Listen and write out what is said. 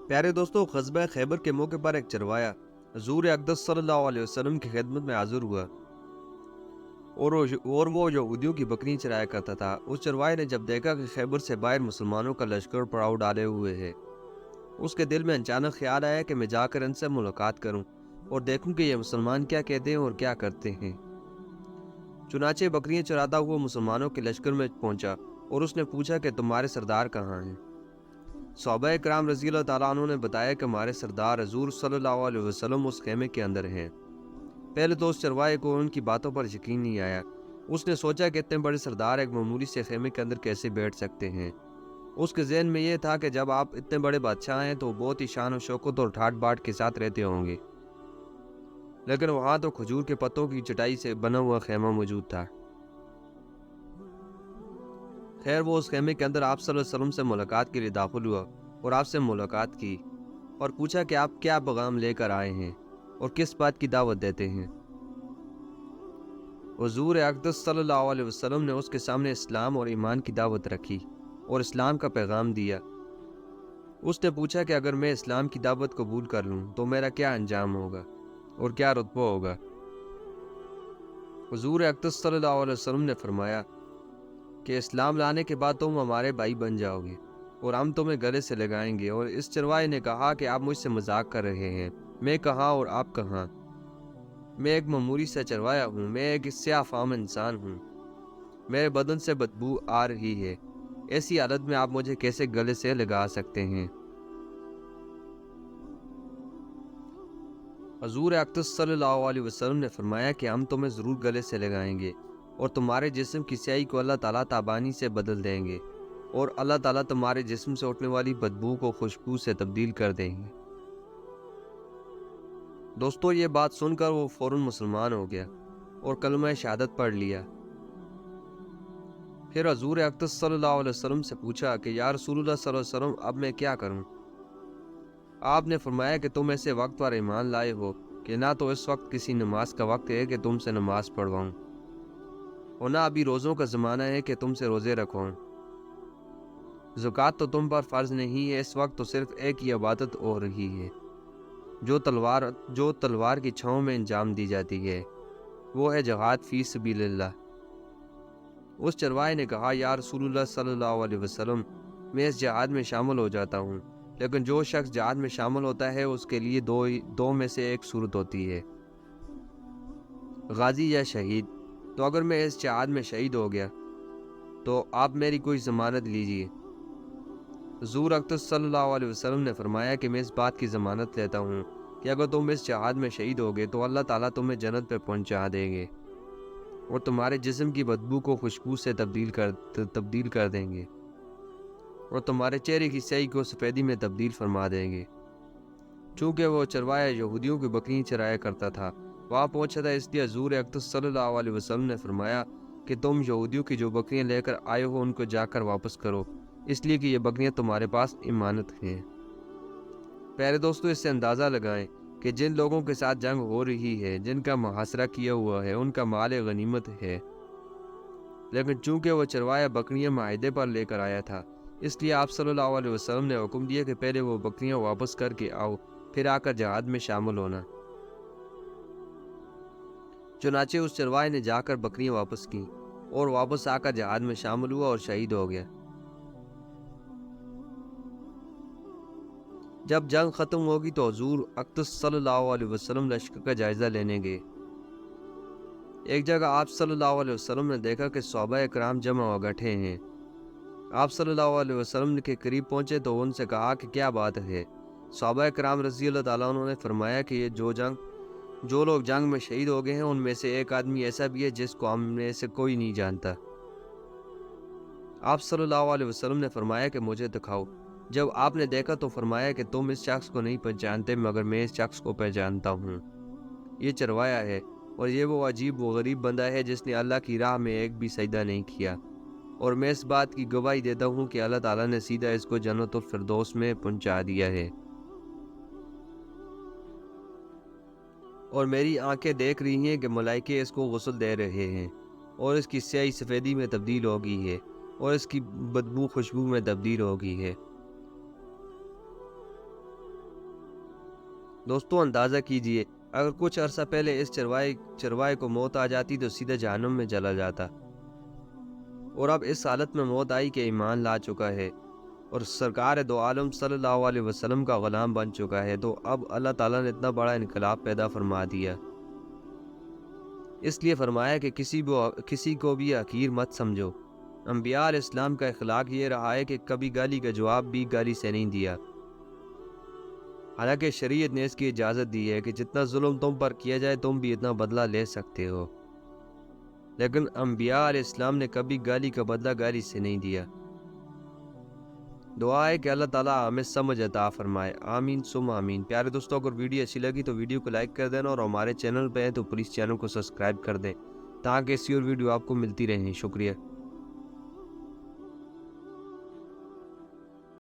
प्यारे दोस्तों, क़स्बा खैबर के मौके पर एक चरवाया हजूर अक़दस सल्लल्लाहु अलैहि वसल्लम की खिदमत में हाजिर हुआ और वो यहूदियों की बकरी चराया करता था। उस चरवाए ने जब देखा कि खैबर से बाहर मुसलमानों का लश्कर पड़ाव डाले हुए है, उसके दिल में अचानक ख्याल आया कि मैं जाकर इनसे मुलाकात करूं और देखूं कि ये मुसलमान क्या कहते हैं और क्या करते हैं। चुनाचे बकरियां चराता हुआ मुसलमानों के लश्कर में पहुंचा और उसने पूछा कि तुम्हारे सरदार कहाँ हैं। सहाबा इकराम रज़ी अल्लाह तआला अन्हु ने बताया कि हमारे सरदार हजूर सल्लल्लाहु अलैहि वसल्लम उस खेमे के अंदर हैं। पहले तो उस चरवाहे को उनकी बातों पर यकीन नहीं आया। उसने सोचा कि इतने बड़े सरदार एक मामूली से खेमे के अंदर कैसे बैठ सकते हैं। उसके ज़हन में यह था कि जब आप इतने बड़े बादशाह हैं तो बहुत ही शान और शौकत और ठाट बाट के साथ रहते होंगे, लेकिन वहाँ तो खजूर के पत्तों की चटाई से बना हुआ खेमा मौजूद था। खैर, वो उस खेमे के अंदर आप सल्लल्लाहु अलैहि वसल्लम से मुलाकात के लिए दाखिल हुआ और आपसे मुलाकात की और पूछा कि आप क्या पैगाम लेकर आए हैं और किस बात की दावत देते हैं। हुज़ूर अक़दस सल्लल्लाहु अलैहि वसल्लम ने उसके सामने इस्लाम और ईमान की दावत रखी और इस्लाम का पैगाम दिया। उसने पूछा कि अगर मैं इस्लाम की दावत कबूल कर लूँ तो मेरा क्या अंजाम होगा और क्या रुतबा होगा। हुज़ूर अक़दस सल्लल्लाहु अलैहि वसल्लम ने फरमाया कि इस्लाम लाने के बाद तुम हमारे भाई बन जाओगे और हम तुम्हें गले से लगाएंगे। और इस चरवाहे ने कहा कि आप मुझसे मजाक कर रहे हैं। मैं कहाँ और आप कहाँ? मैं एक मामूली सा चरवाया हूँ, मैं एक स्याफ़ाम इंसान हूँ। मेरे बदन से बदबू आ रही है। ऐसी हालत में आप मुझे कैसे गले से लगा सकते हैं? हजूर अक़दस सल्लल्लाहु अलैहि वसल्लम ने फरमाया कि हम तुम्हें ज़रूर गले से लगाएंगे और तुम्हारे जिस्म की स्याही को अल्लाह ताला ताबानी से बदल देंगे और अल्लाह ताला तुम्हारे जिस्म से उठने वाली बदबू को खुशबू से तब्दील कर देंगे। दोस्तों, ये बात सुनकर वो फ़ौरन मुसलमान हो गया और कलमा शहादत पढ़ लिया। फिर हजूर अक़दस सल्लल्लाहु अलैहि वसल्लम से पूछा कि या रसूलुल्लाह सल्लल्लाहु अलैहि वसल्लम, अब मैं क्या करूं? आपने फरमाया कि तुम ऐसे वक्त पर ईमान लाए हो कि ना तो इस वक्त किसी नमाज का वक्त है कि तुमसे नमाज पढ़वाऊं और ना अभी रोज़ों का ज़माना है कि तुमसे रोज़े रखवाऊं। ज़कात तो तुम पर फ़र्ज नहीं है। इस वक्त तो सिर्फ एक ही इबादत हो रही है जो तलवार की छाँव में अंजाम दी जाती है, वो है जिहाद फ़ी सबीलिल्लाह। उस चरवाहे ने कहा, या रसूलुल्लाह सल्लल्लाहु अलैहि वसल्लम, मैं इस जिहाद में शामिल हो जाता हूँ, लेकिन जो शख्स जिहाद में शामिल होता है उसके लिए दो में से एक सूरत होती है, गाजी या शहीद। तो अगर मैं इस जिहाद में शहीद हो गया तो आप मेरी कोई ज़मानत लीजिए। हुज़ूर अक़दस सल्लल्लाहु अलैहि वसल्लम ने फरमाया कि मैं इस बात की ज़मानत लेता हूँ कि अगर तुम इस जिहाद में शहीद होगे तो अल्लाह ताला तुम्हें जन्नत पे पहुँचा देंगे और तुम्हारे जिस्म की बदबू को खुशबू से तब्दील कर देंगे और तुम्हारे चेहरे की स्याही को सफ़ेदी में तब्दील फरमा देंगे। चूँकि वो चरवाया यहूदियों की बकरियाँ चराया करता था, वहाँ पहुँचा था, इसलिए हुज़ूर अक़दस सल्लल्लाहु अलैहि वसल्लम ने फरमाया कि तुम यहूदियों की जो बकरियाँ लेकर आए हो उनको जाकर वापस करो, इसलिए कि ये बकरियाँ तुम्हारे पास इमानत हैं। प्यारे दोस्तों, इससे अंदाज़ा लगाएं कि जिन लोगों के साथ जंग हो रही है, जिनका मुहासरा किया हुआ है, उनका माल गनीमत है, लेकिन चूँकि वह चरवाया बकरियाँ माहिदे पर लेकर आया था, इसलिए आप सल्लल्लाहु अलैहि वसल्लम ने हुक्म दिया कि पहले वो बकरियाँ वापस करके आओ, फिर आकर जिहाद में शामिल होना। चुनाचे उस चरवाहे ने जाकर बकरियाँ वापस की और वापस आकर जिहाद में शामिल हुआ और शहीद हो गया। जब जंग ख़त्म होगी तो हुज़ूर अक़दस सल्लल्लाहु अलैहि वसल्लम लश्कर का जायज़ा लेने गए। एक जगह आप सल्लल्लाहु अलैहि वसल्लम ने देखा कि सहाबा इकराम जमा हो बैठे हैं। आप सल्लल्लाहु अलैहि वसल्लम के करीब पहुंचे तो उनसे कहा कि क्या बात है। सहाबा इकराम रज़ी अल्लाह ताला अन्हु ने फरमाया कि ये जो लोग जंग में शहीद हो गए हैं, उनमें से एक आदमी ऐसा भी है जिसको हम में से कोई नहीं जानता। आप सल्लल्लाहु अलैहि वसल्लम ने फरमाया कि मुझे दिखाओ। जब आपने देखा तो फरमाया कि तुम इस शख्स को नहीं पहचानते, मगर मैं इस शख्स को पहचानता हूँ। ये चरवाया है और ये वो अजीब व गरीब बंदा है जिसने अल्लाह की राह में एक भी सजदा नहीं किया, और मैं इस बात की गवाही देता हूँ कि अल्लाह ताला ने सीधा इसको जन्नतुल फिरदौस में पहुँचा दिया है और मेरी आंखें देख रही हैं कि मलाइके इसको गुस्ल दे रहे हैं और इसकी स्याही सफ़ेदी में तब्दील हो गई है और इसकी बदबू खुशबू में तब्दील हो गई है। دوستوں اندازہ کیجئے اگر کچھ عرصہ پہلے اس چروائے کو موت آ جاتی تو سیدھا جہنم میں چلا جاتا، اور اب اس حالت میں موت آئی کہ ایمان لا چکا ہے اور سرکار دو عالم صلی اللہ علیہ وسلم کا غلام بن چکا ہے، تو اب اللہ تعالیٰ نے اتنا بڑا انقلاب پیدا فرما دیا۔ اس لیے فرمایا کہ کسی کو بھی حقیر مت سمجھو۔ انبیاء علیہ السلام کا اخلاق یہ رہا ہے کہ کبھی گالی کا جواب بھی گالی سے نہیں دیا، حالانکہ شریعت نے اس کی اجازت دی ہے کہ جتنا ظلم تم پر کیا جائے تم بھی اتنا بدلہ لے سکتے ہو، لیکن انبیاء علیہ السلام نے کبھی گالی کا بدلہ گالی سے نہیں دیا۔ دعا ہے کہ اللہ تعالیٰ ہمیں سمجھ عطا فرمائے، آمین ثم آمین۔ پیارے دوستوں اگر ویڈیو اچھی لگی تو ویڈیو کو لائک کر دینا، اور ہمارے چینل پہ ہیں تو پلیز چینل کو سبسکرائب کر دیں تاکہ ایسی اور ویڈیو آپ کو ملتی رہیں۔ شکریہ۔